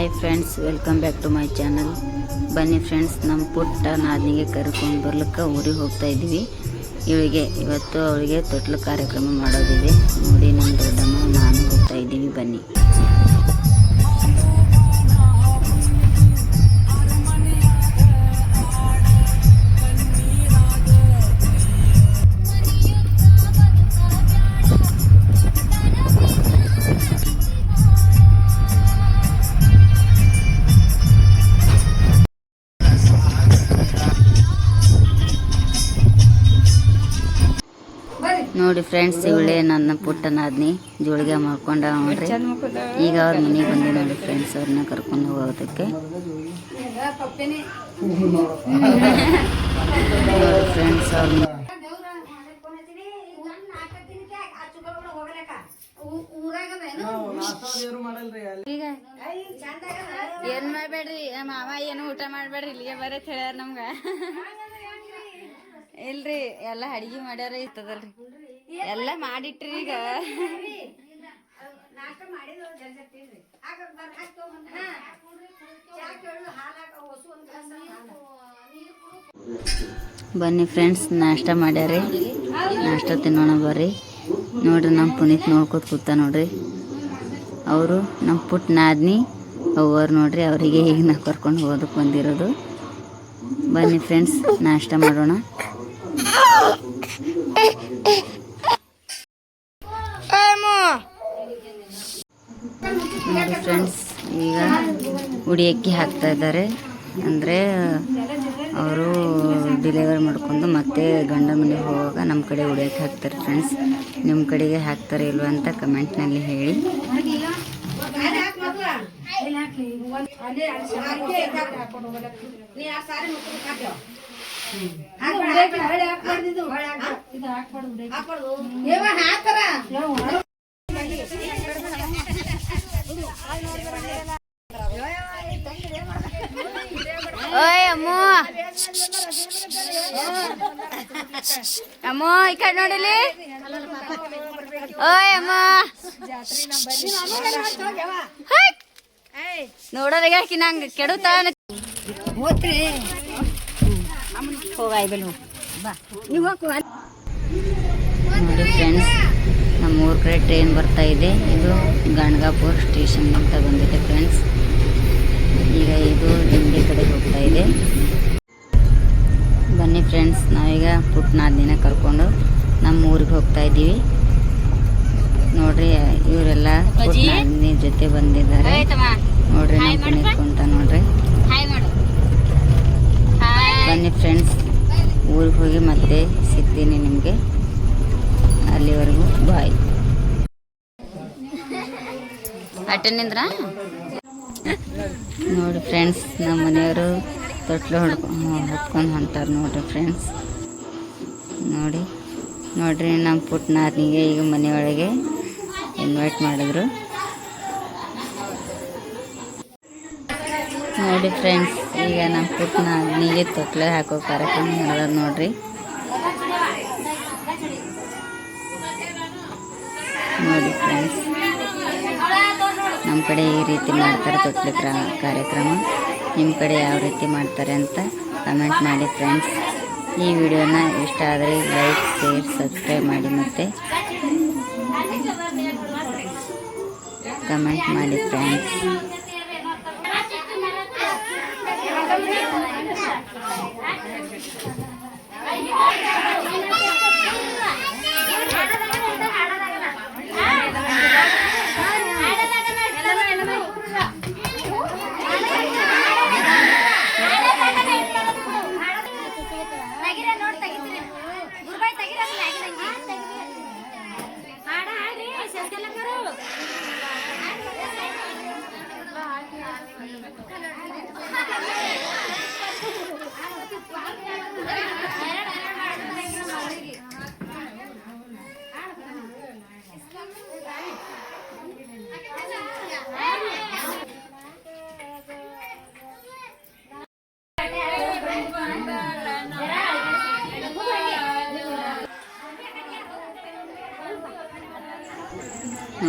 Hi friends, welcome back to my channel. ಬನ್ನಿ friends, ನಮ್ಮ ಪುಟ್ಟ ನಾದಿನಿಗೆ ಕರ್ಕೊಂಡು ಬರ್ಲಿಕ್ಕೆ ಊರಿಗೆ ಹೋಗ್ತಾ ಇದ್ದೀವಿ. ಇವತ್ತು ಅವಳಿಗೆ ತೊಟ್ಲು ಕಾರ್ಯಕ್ರಮ ಮಾಡೋದಿದೆ. ನೋಡಿ, ನಮ್ಮ ದೊಡ್ಡಮ್ಮ ನಾನು ಹೋಗ್ತಾ ಇದ್ದೀವಿ. ಬನ್ನಿ. ನೋಡಿ ಫ್ರೆಂಡ್ಸ್, ಇವಳೇ ನನ್ನ ಪುಟ್ಟ ನಾದ್ನಿ. ಜೋಳಿಗೆ ಮಾಡ್ಕೊಂಡ ನೋಡ್ರಿ. ಈಗ ಅವ್ರ ಮನೆಗೆ ಬಂದೆ ನೋಡಿ ಫ್ರೆಂಡ್ಸ್, ಅವ್ರನ್ನ ಕರ್ಕೊಂಡು ಹೋಗೋದಕ್ಕೆ. ನೋಡಿ ಫ್ರೆಂಡ್ಸ್, ಅವ್ರ ಏನ್ ಮಾಡ್ಬೇಡ್ರಿ ಮಾವ, ಏನು ಊಟ ಮಾಡ್ಬೇಡ್ರಿ, ಇಲ್ಲಿಗೆ ಬರತ್ ಹೇಳ್ಯಾರ ನಮ್ಗ. ಇಲ್ರಿ, ಎಲ್ಲ ಅಡಿಗೆ ಮಾಡ್ಯಾರ ಇರ್ತದಲ್ರಿ, ಎಲ್ಲ ಮಾಡಿಟ್ರಿ. ಈಗ ಬನ್ನಿ ಫ್ರೆಂಡ್ಸ್, ನಾಷ್ಟ ಮಾಡ್ಯಾರಿ. ನಾಷ್ಟ ತಿನ್ನೋಣ ಬರ್ರಿ. ನೋಡ್ರಿ, ನಮ್ಮ ಪುನೀತ್ ನೋಡ್ಕೊತ ಕೂತ ನೋಡ್ರಿ. ಅವರು ನಮ್ಮ ಪುಟ್ಟ ನಾದ್ನಿ ಅವ್ರು ನೋಡ್ರಿ. ಅವರಿಗೆ ಈಗ ನಾವು ಕರ್ಕೊಂಡು ಹೋಗೋದಕ್ಕೆ ಬಂದಿರೋದು. ಬನ್ನಿ ಫ್ರೆಂಡ್ಸ್, ನಾಷ್ಟ ಮಾಡೋಣ. ನೋಡಿ ಫ್ರೆಂಡ್ಸ್, ಈಗ ಉಡಿ ಅಕ್ಕಿ ಹಾಕ್ತಾ ಇದ್ದಾರೆ. ಅಂದರೆ ಅವರು ಡೆಲಿವರಿ ಮಾಡ್ಕೊಂಡು ಮತ್ತೆ ಗಂಡ ಮನೆಗೆ ಹೋಗುವಾಗ ನಮ್ಮ ಕಡೆ ಉಡಿ ಅಕ್ಕಿ ಹಾಕ್ತಾರೆ ಫ್ರೆಂಡ್ಸ್. ನಿಮ್ಮ ಕಡೆಗೆ ಹಾಕ್ತಾರೆ ಇಲ್ವ ಅಂತ ಕಮೆಂಟ್ನಲ್ಲಿ ಹೇಳಿ. ಓಯ್ ಅಮ್ಮೋ, ಅಮ್ಮೋ ಈ ಕಡೆ ನೋಡಿಲಿ. ಓಯ್ ಅಮ್ಮ, ನೋಡೋದಾಗ ಆಕಿ ನಂಗೆ ಕೆಡುತ್ತಾ ನೋಡಿ ಫ್ರೆಂಡ್ಸ್, ನಮ್ಮೂರ ಕಡೆ ಟ್ರೈನ್ ಬರ್ತಾ ಇದೆ. ಇದು ಗಣಗಾಪುರ ಸ್ಟೇಷನ್ ಅಂತ ಬಂದಿದೆ ಫ್ರೆಂಡ್ಸ್. ಈಗ ಇದು ದಿಂಡಿ ಕಡೆ ಹೋಗ್ತಾ ಇದೆ. ಬನ್ನಿ ಫ್ರೆಂಡ್ಸ್, ನಾವೀಗ ಪುಟ್ಟನಾದಿನ ಕರ್ಕೊಂಡು ನಮ್ಮ ಊರಿಗೆ ಹೋಗ್ತಾ ಇದ್ದೀವಿ. ನೋಡ್ರಿ, ಇವರೆಲ್ಲ ಪುಟ್ಟನಾದಿನಿ ಜೊತೆ ಬಂದಿದ್ದಾರೆ. ನೋಡ್ರಿ, ನಮ್ಮ ಪುನೀತ್ ಕುಂತ ನೋಡ್ರಿ. ಬನ್ನಿ ಫ್ರೆಂಡ್ಸ್, ಊರಿಗೆ ಹೋಗಿ ಮತ್ತೆ ಸಿಗ್ತೀನಿ ನಿಮಗೆ. ಅಲ್ಲಿವರೆಗೂ ಬಾಯ್. ಅಟೆಂಡಿಂದ್ರ ನೋಡಿ ಫ್ರೆಂಡ್ಸ್, ನಮ್ಮ ಮನೆಯವರು ತೊಟ್ಲು ಹೊತ್ಕೊಂಡು ಹೊಂಟಾರ ನೋಡ್ರಿ ಫ್ರೆಂಡ್ಸ್. ನೋಡ್ರಿ ನಮ್ಮ ಪುಟ್ಟನಾದಿನಿಗೆ ಈಗ ಮನೆಯೊಳಗೆ ಇನ್ವೈಟ್ ಮಾಡಿದ್ರು. ನೋಡಿ ಫ್ರೆಂಡ್ಸ್, ಈಗ ನಮ್ಮ ಪುಟ್ಟನಾದಿನಿಗೆ ತೊಟ್ಲು ಹಾಕೋ ಕಾರ್ಯಕ್ರಮ ನಡೆದ ನೋಡ್ರಿ. ನೋಡಿ ಫ್ರೆಂಡ್ಸ್, ನಮ್ಮ ಕಡೆ ಈ ರೀತಿ ಮಾಡ್ತಾರೆ ತೊಟ್ಲು ಕಾರ್ಯಕ್ರಮ. ನಿಮ್ಮ ಕಡೆ ಯಾವ ರೀತಿ ಮಾಡ್ತಾರೆ ಅಂತ ಕಮೆಂಟ್ ಮಾಡಿ ಫ್ರೆಂಡ್ಸ್. ಈ ವಿಡಿಯೋನ ಇಷ್ಟ ಆದರೆ ಲೈಕ್, ಶೇರ್, ಸಬ್ಸ್ಕ್ರೈಬ್ ಮಾಡಿ ಮತ್ತು ಕಮೆಂಟ್ ಮಾಡಿ ಫ್ರೆಂಡ್ಸ್.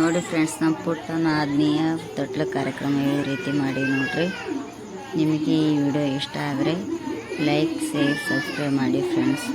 ನೋಡಿ ಫ್ರೆಂಡ್ಸ್, ನಮ್ಮ ಪುಟ್ಟ ನಾದಿನಿಯ ತೊಟ್ಲ ಕಾರ್ಯಕ್ರಮ ಈ ರೀತಿ ಮಾಡಿ ನೋಡ್ರಿ. ನಿಮಗೆ ಈ ವಿಡಿಯೋ ಇಷ್ಟ ಆದರೆ ಲೈಕ್, ಶೇರ್, ಸಬ್ಸ್ಕ್ರೈಬ್ ಮಾಡಿ ಫ್ರೆಂಡ್ಸ್.